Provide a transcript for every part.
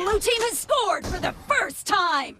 blue team has scored for the first time!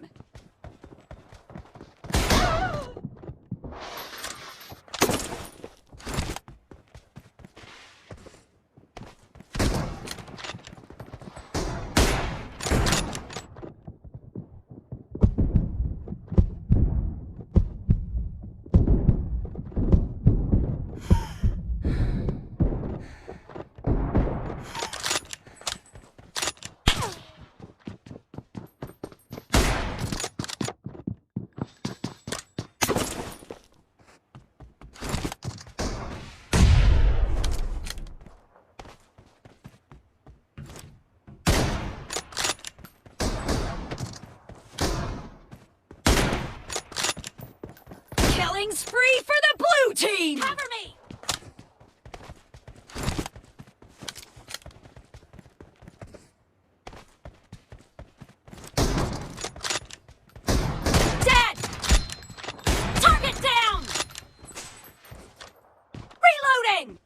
Killing spree for the blue team! Cover me! Dead! Target down! Reloading!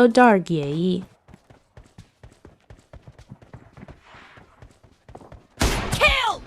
dark 野意 Killed!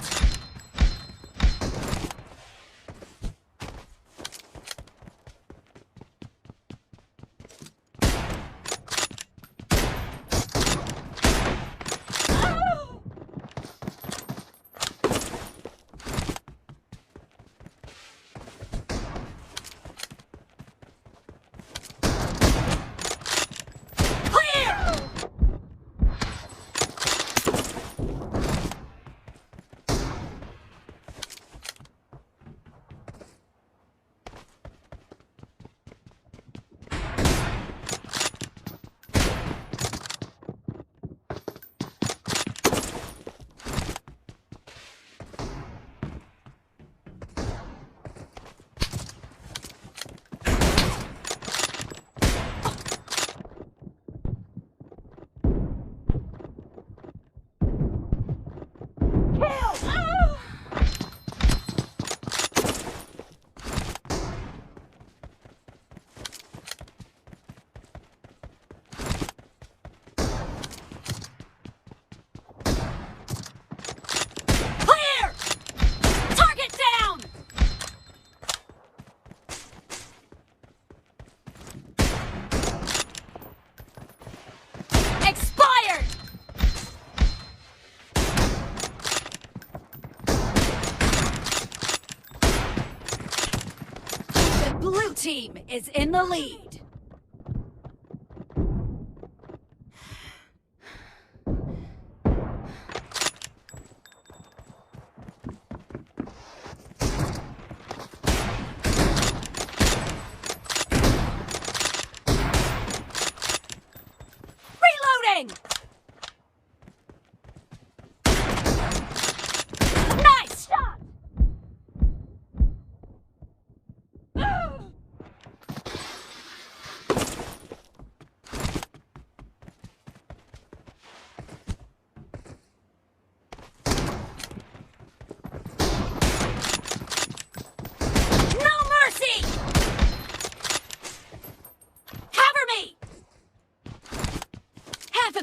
Blue team is in the lead. Reloading! Nice shot!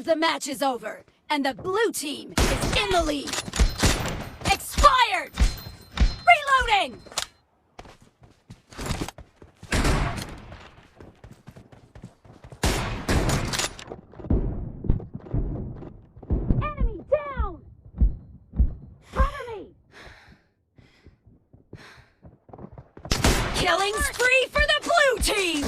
The match is over, and the blue team is in the lead. Expired! Reloading! Enemy down! Cover me! Killing spree for the blue team!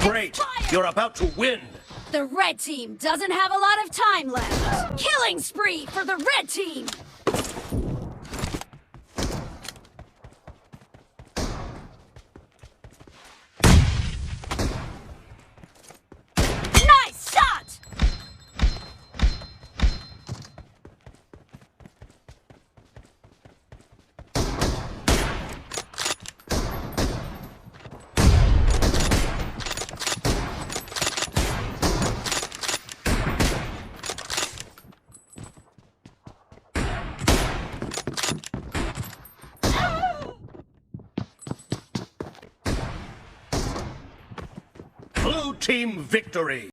Great! You're about to win! The red team doesn't have a lot of time left. Killing spree for the red team! Nice shot! Blue team victory!